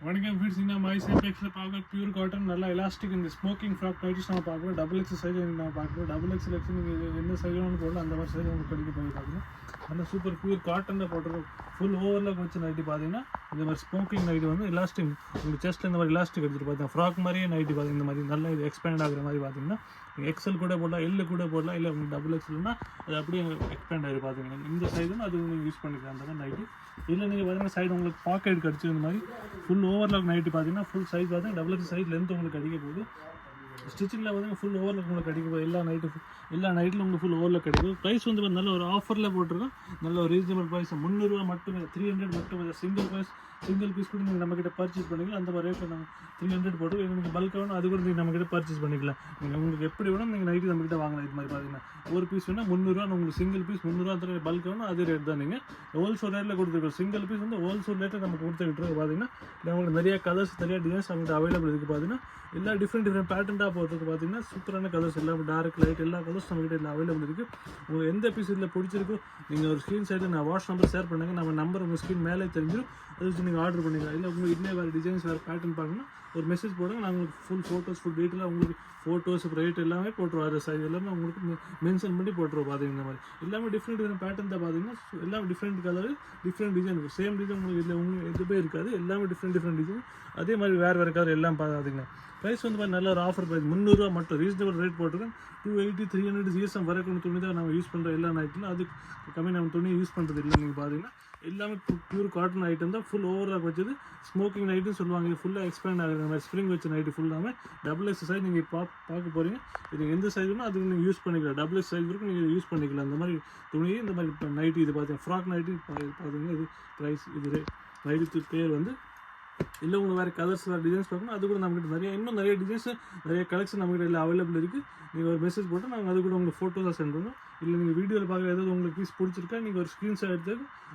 வணக்கம் ஃப்ரெண்ட்ஸ், இந்த மை சென்டெக்ஸில் பார்க்க பியூர் காட்டன் நல்லா எலாஸ்டிக் இந்த ஸ்மோக்கிங் ஃப்ராக் நைட்டிஸ் நம்ம பார்க்கலாம். டபுள் எக்ஸ் சைஸ் நம்ம பார்க்கலாம். டபுள் எக்ஸ் நீங்கள் எந்த சைஸானு போடலாம், அந்த மாதிரி சைஸ் உங்களுக்கு கிடைக்க போய் பார்க்கலாம். நல்லா சூப்பர் பியூர் காட்டனில் போட்டுருக்கோம். ஃபுல் ஓவரில் வச்சு நைட்டி பார்த்தீங்கன்னா இந்த மாதிரி ஸ்மோக்கிங் நைட்டி வந்து எலாஸ்டிக் உங்கள் செஸ்ட்டில் இந்த மாதிரி எலாஸ்டிக் எடுத்துகிட்டு பார்த்தீங்கன்னா ஃப்ராக் மாதிரியே நைட்டி பார்த்தீங்கன்னா இந்த மாதிரி நல்லா இது எக்ஸ்பேண்ட் ஆகிற மாதிரி பார்த்தீங்கன்னா எக்ஸல் கூட போடலாம், எல்லு கூட போடலாம், இல்லை உங்களுக்கு டபுள் எக்ஸ்எல்னா அது அப்படியே எக்ஸ்பேண்ட் ஆகி பார்த்தீங்கன்னா இந்த சைஸும் அது நீங்கள் யூஸ் பண்ணிக்கலாம். அந்த மாதிரி நைட்டி இல்லை நீங்கள் பார்த்தீங்கன்னா சைடு உங்களுக்கு பாக்கெட் கிடச்சி இந்த மாதிரி ஃபுல் ஓவர்லாக் நைட்டி பார்த்தீங்கன்னா ஃபுல் சைஸ் பார்த்தீங்கன்னா டபுள் எக்ஸ் சைஸ் லென்த் உங்களுக்கு கிடைக்க போகுது. ஸ்டிச்சிங்கில் பார்த்தீங்கன்னா ஃபுல் ஓவரில் உங்களுக்கு கிடைக்க போகுது. எல்லா நைட்டிலும் உங்களுக்கு ஃபுல் ஓவரில் கிடைக்கும். ப்ரைஸ் வந்து நல்ல ஒரு ஆஃபரில் போட்டிருக்கோம். நல்ல ஒரு ரீசனபிள் ப்ரைஸ் 300 ரூபா மட்டுமே, 300 மட்டுமே. சிங்கிள் பீஸ் கூட நீங்கள் நம்மக்கிட்ட பர்ச்சேஸ் பண்ணிக்கலாம். அந்த மாதிரி ரேட்டில் நாங்கள் 300 போட்டு நீங்கள் பல்க் வேணும் அது கூட நீங்கள் நம்மக்கிட்ட பர்ச்சேஸ் பண்ணிக்கலாம். நீங்கள் உங்களுக்கு எப்படி வேணும் நீங்கள் நைட்டி நம்மக்கிட்ட வாங்கலாம். இது மாதிரி பார்த்தீங்கன்னா ஒரு பீஸ் வேணால் 300 ரூபா, உங்களுக்கு சிங்கிள் பீஸ் 300 ரூபா, பல்க் வேணும் அதே ரேட் தான். நீங்கள் ஹோல்சேல் ரேட்டில் கொடுத்துருக்கோம். சிங்கிள் பீஸ் வந்து ஹோல்சேல் ரேட்டில் நம்ம கொடுத்துக்கிட்டு பார்த்தீங்கன்னா உங்களுக்கு நிறைய கலர்ஸ் நிறைய டிசைன்ஸ் நம்மகிட்ட அவைலபிள் இருக்குது. பார்த்தீங்கன்னா எல்லா டிஃப்ரெண்ட் பேட்டர்னாக போகிறதுக்கு பார்த்தீங்கன்னா சூப்பரான கலர்ஸ் எல்லாம் டார்க் லைட் எல்லா கலர்ஸ் நம்மகிட்ட எல்லாம் அவைலபிள் இருக்குது. உங்களுக்கு எந்த பீஸ் இதில் பிடிச்சிருக்கோ நீங்கள் ஒரு ஸ்க்ரீன் ஷாட் நான் வாட்ஸ்அப் நம்பர் ஷேர் பண்ணுங்கள். நம்ம நம்பர் உங்கள் ஸ்க்ரீன் மேலே தெரிஞ்சிடும். அதை வச்சு நீங்கள் ஆர்டர் பண்ணிக்கலாம். இல்லை உங்களுக்கு இன்னும் வேறு டிசைன்ஸ் வேறு பேட்டர்ன் பார்க்கணும்னா ஒரு மெசேஜ் போடுங்க. நான் உங்களுக்கு ஃபுல் ஃபோட்டோஸ் ஃபுல் டீட்டெயிலாக உங்களுக்கு ஃபோட்டோஸ் ரேட் எல்லாமே போட்டுருவோம். அது சைஸ் எல்லாமே உங்களுக்கு மென்ஷன் பண்ணி போட்டுருவோம். பார்த்தீங்கன்னா இந்த மாதிரி எல்லாமே டிஃப்ரெண்ட் பேட்டர்ன் தான். பார்த்தீங்கன்னா எல்லாம் டிஃப்ரெண்ட் கலர் டிஃப்ரெண்ட் டிசைன் இருக்கும். சேம் டிசைன் உங்களுக்கு இல்லை உங்களுக்கு எதுவுமே இருக்காது. எல்லாமே டிஃப்ரெண்ட் டிசைன் அதே மாதிரி வேறு கலர் எல்லாம் பார்த்தீங்கன்னா ப்ரைஸ் வந்து நல்ல ஒரு ஆஃபர் ப்ரைஸ் 300 ரூபா மட்டும் ரீசனபிள் ரேட் போட்டிருக்கேன். 280 300 ஜிஎஸ்எம் வரைக்கும் துணி தான் நம்ம யூஸ் பண்ணுற எல்லா நைட்டிலும். அதுக்கு கம்மி நம்ம துணி யூஸ் பண்ணுறது இல்லை. நீங்கள் பார்த்தீங்கன்னா எல்லாமே பியூர் காட்டன் ஐட்டம் தான். ஃபுல் ஓவராக வச்சது ஸ்மோக்கிங் நைட்டுன்னு சொல்லுவாங்க. இது ஃபுல்லாக எக்ஸ்பேண்ட் ஆகிற மாதிரி ஸ்ப்ரிங் வச்ச நைட்டு ஃபுல்லாமே டபுள் எக்ஸ் சைஸ் நீங்கள் பார்க்க போகிறீங்க. இது எந்த சைஸ் வேணும் அது நீங்கள் யூஸ் பண்ணிக்கலாம். டபுள் எக்ஸ் சைஸ் வரைக்கும் நீங்கள் யூஸ் பண்ணிக்கலாம். அந்த மாதிரி துணி இந்த மாதிரி நைட்டி இது பார்த்தீங்கன்னா ஃப்ராக் நைட்டி பார்த்தீங்கன்னா இது ப்ரைஸ் இது நைட்டு பேர் வந்து இல்லை உங்களுக்கு வேறு கலர்ஸ் வேறு டிசைன்ஸ் பார்க்கணும் அது கூட நம்மகிட்ட இன்னும் நிறைய டிசைன்ஸ் நிறைய கலெக்ஷன் நம்மகிட்ட எல்லாம் அவைலபிள் இருக்குது. நீங்கள் ஒரு மெசேஜ் போட்டு நாங்கள் அது கூட உங்களுக்கு ஃபோட்டோஸாக சென்ட் பண்ணுவோம். இல்லை நீங்கள் வீடியோவில் பார்க்குற ஏதாவது உங்களுக்கு பீஸ் பிடிச்சிருக்கா நீங்கள் ஒரு ஸ்க்ரீன்ஷாட் எடுத்து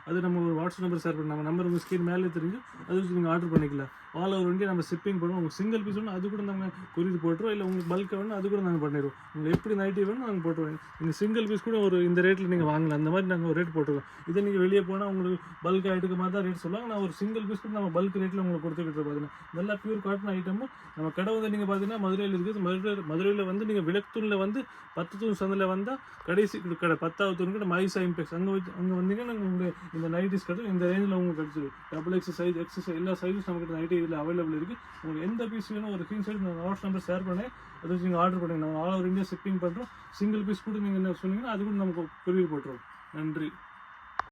அது நம்ம ஒரு வாட்ஸ்அப் நம்பர் ஷேர் பண்ணி நம்ம நம்பர் உங்கள் ஸ்க்ரீன் மேலே தெரிஞ்சு அதை வச்சு நீங்கள் ஆர்டர் பண்ணிக்கலாம். ஆல் ஓவர் இந்தியா நம்ம ஷிப்பிங் பண்ணுவோம். உங்களுக்கு சிங்கிள் பீஸ் வேணும் அது கூட நம்ம கொரியர் போட்டுருவோம். இல்லை உங்களுக்கு பல்க் வேணும் அது கூட நாங்கள் பண்ணிடுவோம். உங்களுக்கு எப்படி நைட்டி வேணும் நாங்கள் போட்டுருவோம். நீங்கள் சிங்கிள் பீஸ் கூட ஒரு இந்த ரேட்டில் நீங்கள் வாங்கலாம். அந்த மாதிரி நாங்கள் ஒரு ரேட் போட்டுருவோம். இதை நீங்கள் வெளியே போனால் உங்களுக்கு பல்க் ஐட்டுக்கு மாதிரி தான் ரேட் சொல்லுவாங்க. நான் ஒரு சிங்கிள் பீஸ் கூட நம்ம பல்க் ரேட்டில் உங்களுக்கு கொடுத்துக்கிட்டு பார்த்தீங்கன்னா நல்லா பியூர் காட்டன் ஐட்டமும் நம்ம கடை வந்து நீங்கள் பார்த்தீங்கன்னா மதுரையில் இருக்குது. மதுரையில் வந்து நீங்கள் விளக்குத்தூணில் வந்து 10 தூண் சந்தில் வந்தால் கடைசி கடை 10வது தூணுக்கு மைசா இம்பெக்ஸ் அங்கே வந்தீங்கன்னா நாங்கள் உங்களுக்கு இந்த நைட்டிஸ் கடை இந்த ரேஞ்சில் உங்களுக்கு கிடச்சிடும். டபுள் எக்ஸ் சைஸ் எக்ஸஸ் எல்லா சைஸும் நமக்கு நைட்டி இதில் அவைலபிள் இருக்குது. உங்களுக்கு எந்த பீஸ் வேணும் ஒரு ஸ்க்ரீன் ஷாட் நான் வாட்ஸ்அப் நம்பர் ஷேர் பண்ணேன். அதை வச்சு நீங்கள் ஆர்டர் பண்ணுங்கள். நம்ம ஆல் ஓவர் இந்தியா ஷிப்பிங் பண்ணுறோம். சிங்கிள் பீஸ் கூட நீங்கள் என்ன சொன்னீங்கன்னா அது கூட நமக்கு கொரியர் போட்டுருவோம். நன்றி.